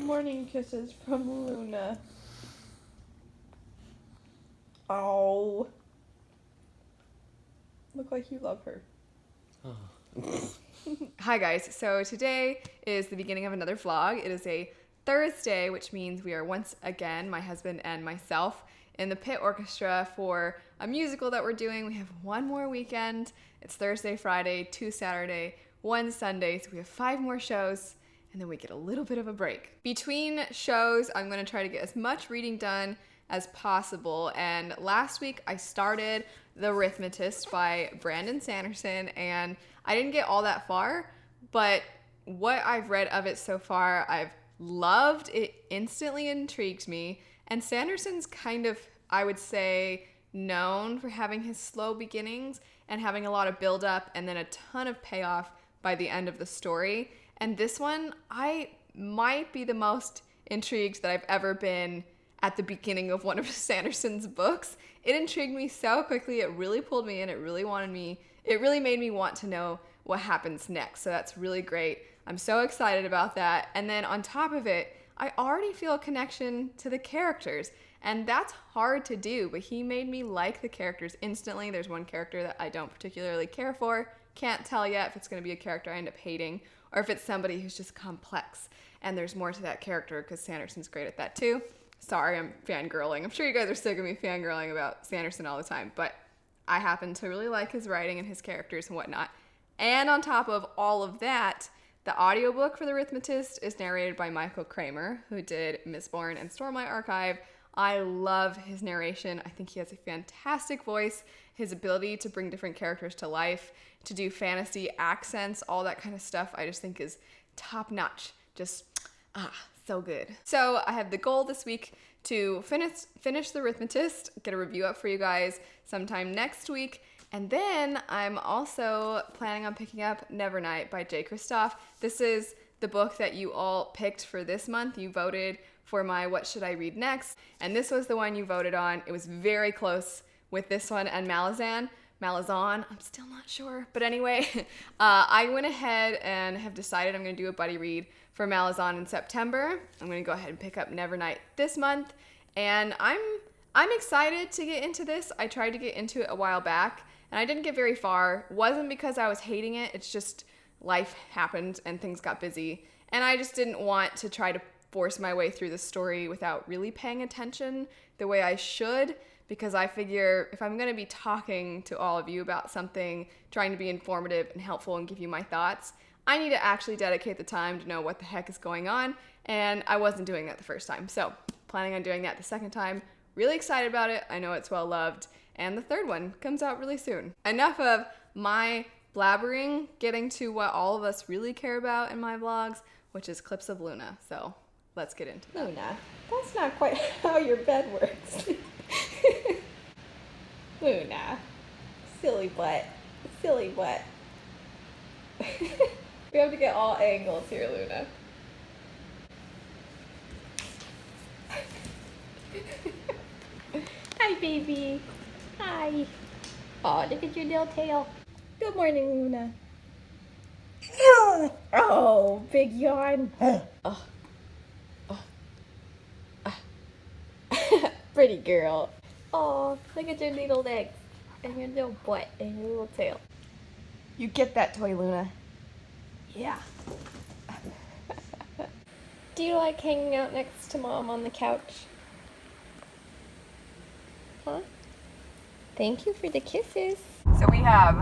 Morning kisses from Luna. Oh. Look like you love her. Oh. Hi guys, so today is the beginning of another vlog. It is a Thursday, which means we are once again, my husband and myself, in the pit orchestra for a musical that we're doing. We have one more weekend. It's Thursday, Friday, 2 Saturday, 1 Sunday, so we have 5 more shows, and then we get a little bit of a break. Between shows, I'm gonna try to get as much reading done as possible, and last week I started The Rithmatist by Brandon Sanderson, and I didn't get all that far, but what I've read of it so far, I've loved. It instantly intrigued me, and Sanderson's kind of, I would say, known for having his slow beginnings and having a lot of build up and then a ton of payoff by the end of the story. And this one, I might be the most intrigued that I've ever been at the beginning of one of Sanderson's books. It intrigued me so quickly. It really pulled me in. It really made me want to know what happens next. So that's really great. I'm so excited about that. And then on top of it, I already feel a connection to the characters, and that's hard to do, but he made me like the characters instantly. There's one character that I don't particularly care for. Can't tell yet if it's going to be a character I end up hating or if it's somebody who's just complex. And there's more to that character because Sanderson's great at that too. Sorry, I'm fangirling. I'm sure you guys are sick of me fangirling about Sanderson all the time, but I happen to really like his writing and his characters and whatnot. And on top of all of that, the audiobook for The Rithmatist is narrated by Michael Kramer, who did Mistborn and Store My Archive. I love his narration. I think he has a fantastic voice. His ability to bring different characters to life, to do fantasy accents, all that kind of stuff, I just think is top notch. Just, so good. So I have the goal this week to finish The Rithmatist, get a review up for you guys sometime next week. And then I'm also planning on picking up Nevernight by Jay Kristoff. This is the book that you all picked for this month. You voted for my What Should I Read Next? And this was the one you voted on. It was very close with this one and Malazan, I'm still not sure. But anyway, I went ahead and have decided I'm going to do a buddy read for Malazan in September. I'm going to go ahead and pick up Nevernight this month. And I'm excited to get into this. I tried to get into it a while back, and I didn't get very far. Wasn't because I was hating it. It's just life happened and things got busy. And I just didn't want to try to force my way through the story without really paying attention the way I should, because I figure if I'm going to be talking to all of you about something, trying to be informative and helpful and give you my thoughts, I need to actually dedicate the time to know what the heck is going on, and I wasn't doing that the first time. So, planning on doing that the second time. Really excited about it. I know it's well loved. And the third one comes out really soon. Enough of my blabbering, getting to what all of us really care about in my vlogs, which is clips of Luna. So let's get into that. Luna, that's not quite how your bed works. Luna, silly butt, silly butt. We have to get all angles here, Luna. Hi, baby. Hi. Oh, look at your little tail. Good morning, Luna. Oh, big yawn. Oh. Pretty girl. Oh, look at your little legs and your little butt and your little tail. You get that toy, Luna. Yeah. Do you like hanging out next to Mom on the couch? Huh? Thank you for the kisses. So we have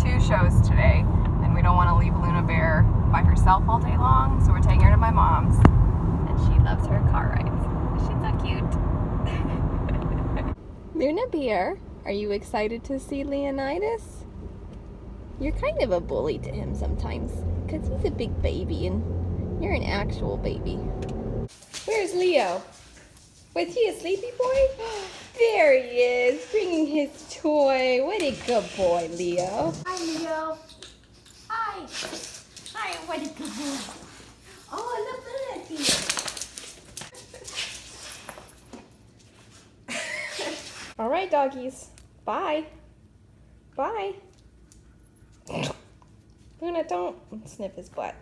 2 shows today, and we don't want to leave Luna Bear by herself all day long, so we're taking her to my mom's, and she loves her car rides. She's so cute. Luna Bear, are you excited to see Leonidas? You're kind of a bully to him sometimes, because he's a big baby and you're an actual baby. Where's Leo? Was he a sleepy boy? There he is, bringing his toy. What a good boy, Leo. Hi, Leo. Hi. Hi, what a good boy. Oh, look at that. All right, doggies. Bye. Bye. Luna, don't sniff his butt.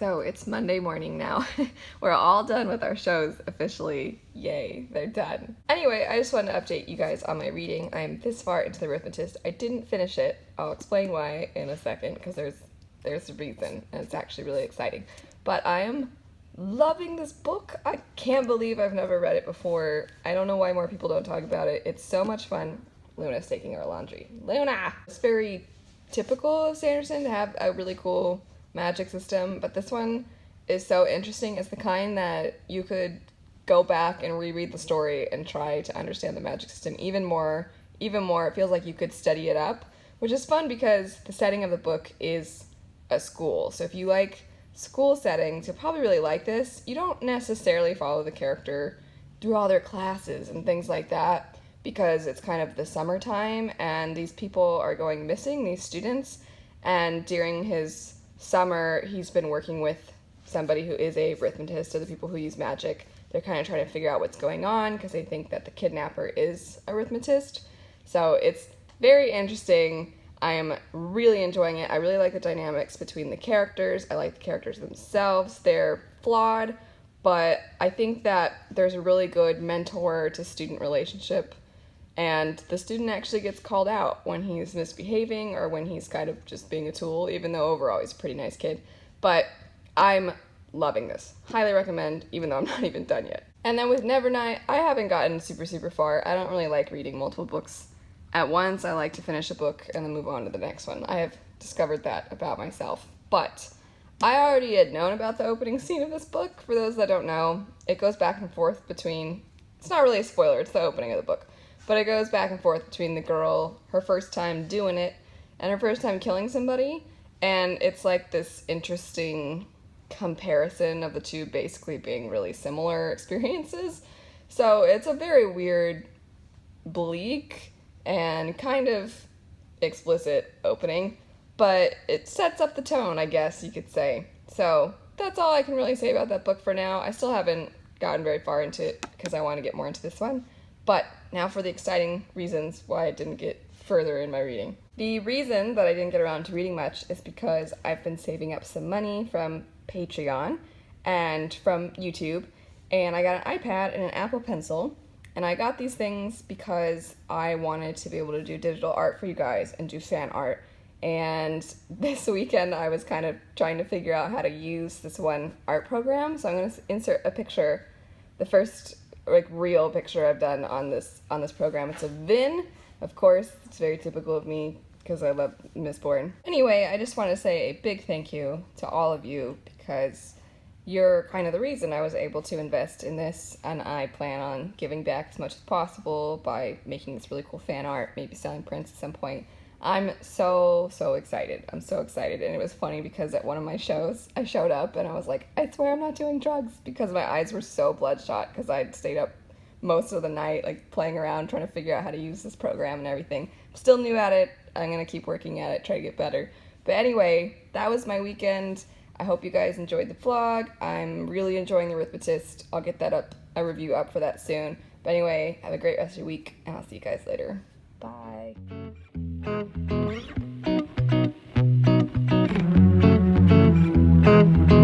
So it's Monday morning now. We're all done with our shows officially. Yay, they're done. Anyway, I just wanted to update you guys on my reading. I'm this far into the Rithmatist. I didn't finish it. I'll explain why in a second, because there's a reason, and it's actually really exciting. But I am loving this book. I can't believe I've never read it before. I don't know why more people don't talk about it. It's so much fun. Luna's taking our laundry. Luna! It's very typical of Sanderson to have a really cool magic system, but this one is so interesting. It's the kind that you could go back and reread the story and try to understand the magic system even more. It feels like you could study it up, which is fun because the setting of the book is a school. So if you like school settings, you'll probably really like this. You don't necessarily follow the character through all their classes and things like that because it's kind of the summertime and these people are going missing, these students, and during his summer, he's been working with somebody who is a Rithmatist, or the people who use magic. They're kind of trying to figure out what's going on because they think that the kidnapper is a Rithmatist. So it's very interesting. I am really enjoying it. I really like the dynamics between the characters. I like the characters themselves. They're flawed, but I think that there's a really good mentor to student relationship, and the student actually gets called out when he's misbehaving or when he's kind of just being a tool, even though overall he's a pretty nice kid. But I'm loving this. Highly recommend, even though I'm not even done yet. And then with Nevernight, I haven't gotten super far. I don't really like reading multiple books at once. I like to finish a book and then move on to the next one. I have discovered that about myself. But I already had known about the opening scene of this book. For those that don't know, it goes back and forth between, it's not really a spoiler, it's the opening of the book. But it goes back and forth between the girl, her first time doing it, and her first time killing somebody. And it's like this interesting comparison of the two basically being really similar experiences. So it's a very weird, bleak, and kind of explicit opening. But it sets up the tone, I guess you could say. So that's all I can really say about that book for now. I still haven't gotten very far into it because I want to get more into this one. But now for the exciting reasons why I didn't get further in my reading. The reason that I didn't get around to reading much is because I've been saving up some money from Patreon and from YouTube, and I got an iPad and an Apple Pencil, and I got these things because I wanted to be able to do digital art for you guys and do fan art. And this weekend I was kind of trying to figure out how to use this one art program, so I'm going to insert a picture, the first real picture I've done on this program. It's a VIN, of course. It's very typical of me because I love Mistborn. Anyway, I just want to say a big thank you to all of you because you're kind of the reason I was able to invest in this, and I plan on giving back as much as possible by making this really cool fan art, maybe selling prints at some point. I'm so excited. I'm so excited. And it was funny because at one of my shows, I showed up and I was like, I swear I'm not doing drugs, because my eyes were so bloodshot because I'd stayed up most of the night, like playing around, trying to figure out how to use this program and everything. I'm still new at it. I'm going to keep working at it, try to get better. But anyway, that was my weekend. I hope you guys enjoyed the vlog. I'm really enjoying the Rithmatist. I'll get that up, a review up for that soon. But anyway, have a great rest of your week, and I'll see you guys later. Bye. Thank you.